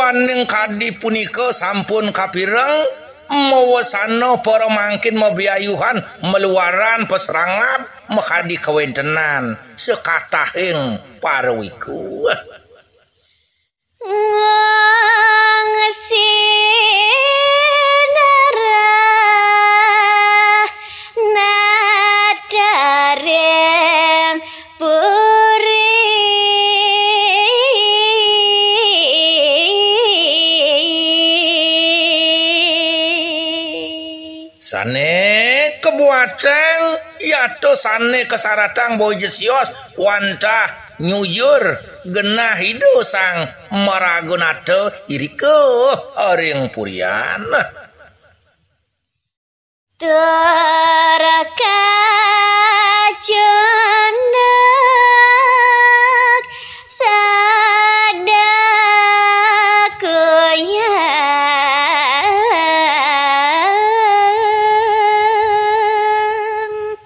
Waning kadi punika sampun kapireng mawasana para mangkin mabiayuhan meluaran peserangap mekadi kawentenan sekatahing parawiku. Sane kebuateng yato sane kesaratang bojesios wantah nyuyur genah hidu sang maragonato iriko aring purian terkacenak sadakoya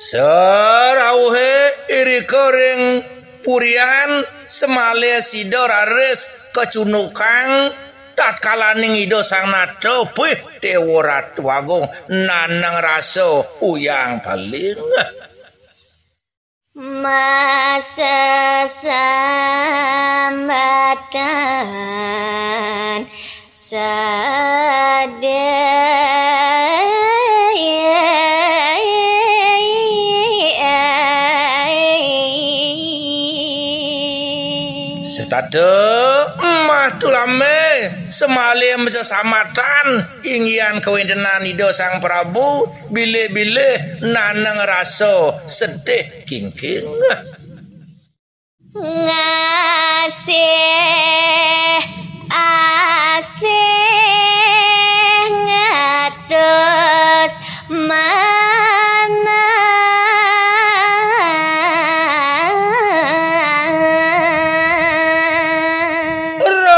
Sarauhe iriko ring purian semale sidor ares kecunukang tatkalaning ido sang nato puih deworat wagung nanang raso uyang paling masa sambatan Tade mah tulame semalim sesamatan inggian kawentenan ido sang Prabu bile-bile nanang raso sedih kingking ngasih asih ngatus mana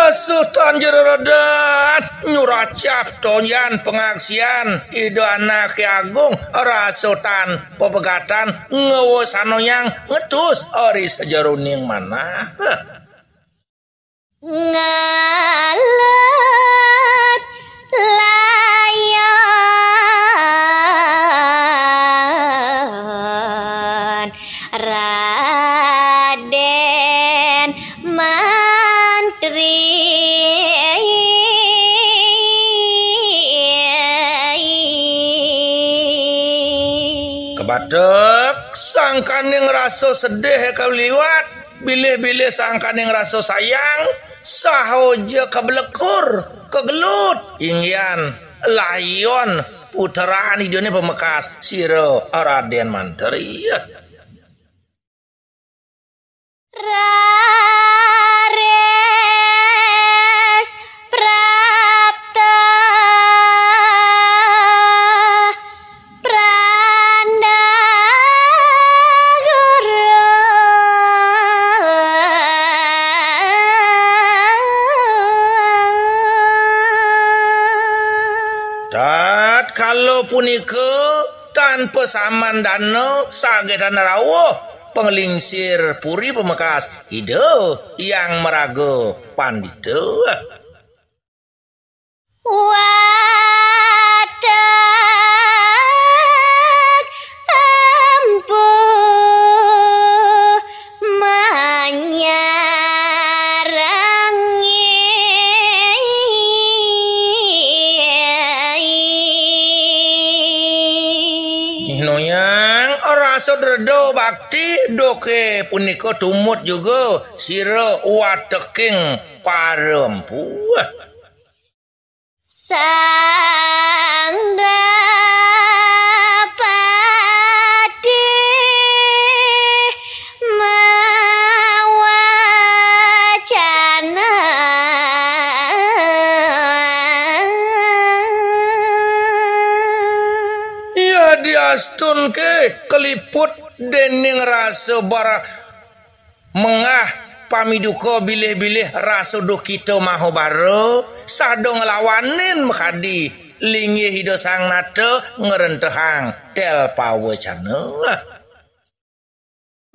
Sultan Jerodat nyuracap tonyan pengaksian ido anak agung rasutan pepegatan ngewosanoyang ngetus ori sejaruning mana ngalat layan Raden Mantri kebatek sangkaning raso sedih kaliwat bilih-bilih sangkaning raso sayang sahoja kebelekur kegelut ingyan layon puteraan idone pemekas sira Raden Mantri Rares Prapta Dat kalau punika tanpa saman dano sagetan rawuh penglingsir puri pemekas ide yang merago pandita watak ampuh menyarangi noyang rasa dredo bakti doke punika tumut juga sira wateking parempuh sang rapati mawacana ya diastun ke keliput dening rasa bara mengah pamiduka bilih-bilih rasa kita maho baro sado ngelawanin mekadi linggih hido sang nate ngerentehang tel pawacana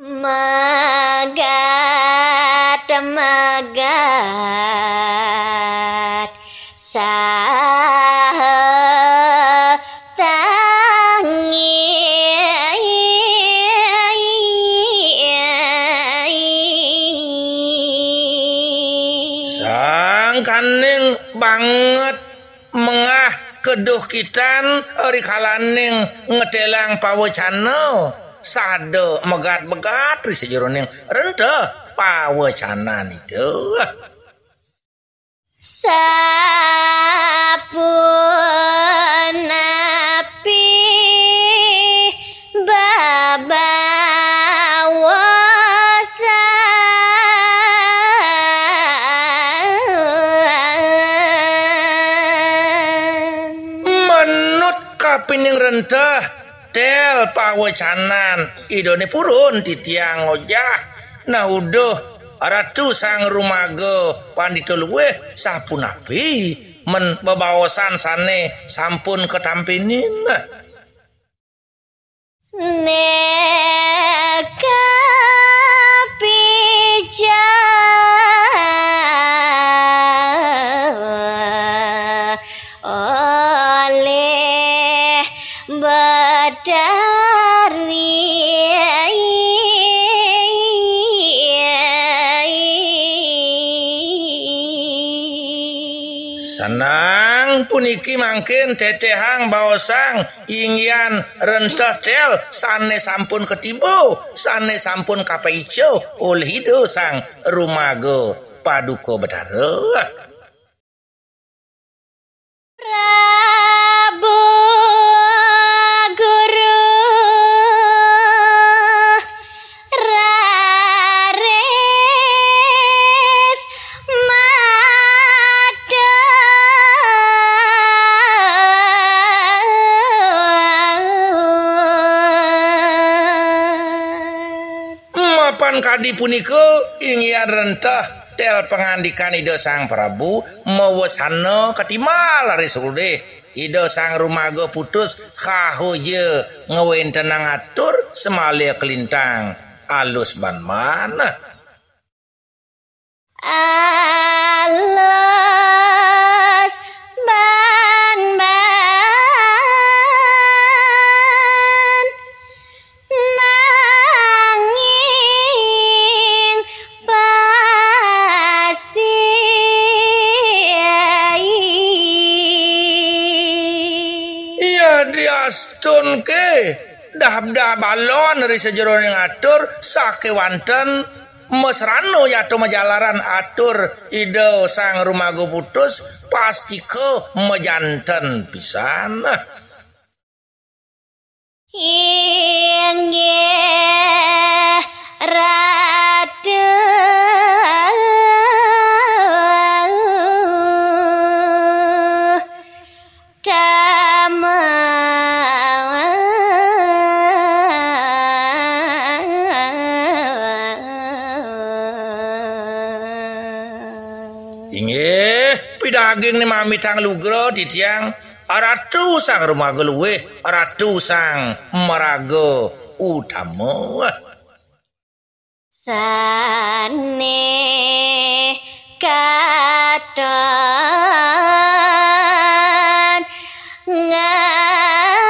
magat Sangkaning banget mengah keduh kitan rikalaning ngedelang pawacana sade megat-megat ri sejeroning renteh pawacana itu sapunapi kapining rentah tel pawacanan idone purun titiang ojah nah uduh ratu sang rumaga pandita luweh sapunapi men bebaosan sane sampun ketampinin neka pija sanang puniki mangkin tetehang baosang ingyan rentah tel sane sampun ketibo sane sampun kapaico oleh hidup sang rumaga paduka betara Prabu Guru Rares Mada mapan kadi punika ingyan rentah tel pengandikan ida sang Prabu mawasana katimal lari sulde ida sang rumaga putus kahoje ngewentenang atur semalia kelintang alus ban mana alus ban nanging pasti iya diastun ke dah balon dari sejeroning atur sakewanten mesrano yaitu majalaran atur ide sang rumaga putus pasti ke mejanten pisan inggih ratu inggih pidaging ni mami tang lugro titiang ratu sang rumaga luweh ratu sang maraga utama sane katon ngara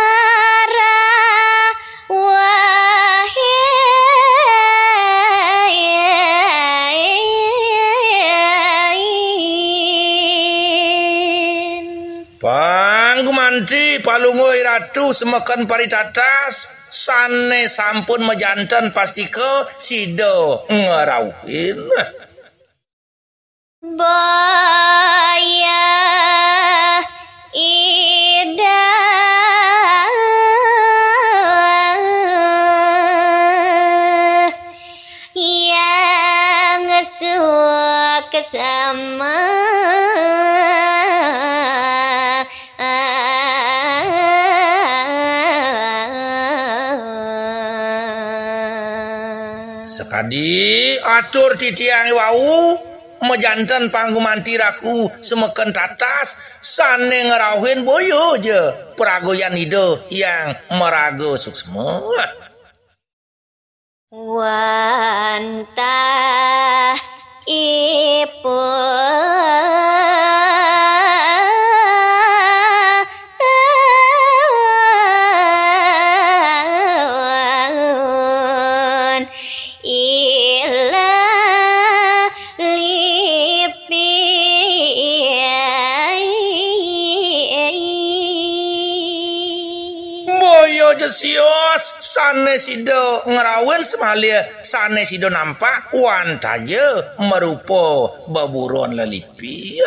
panggumanti palungoi ratu semekan paritatas sane sampun mejanten pasti ke sido ngerauhin boya ida yang suka sama sekadi atur titiang wau mejanten panggumanti raku semeken tatas sane ngerauhin boyo je peragoyan ide yang merago suksma wanta ipun sios sanesido ngerawen semalia sanesido nampak wan taje merupa baburon lelipi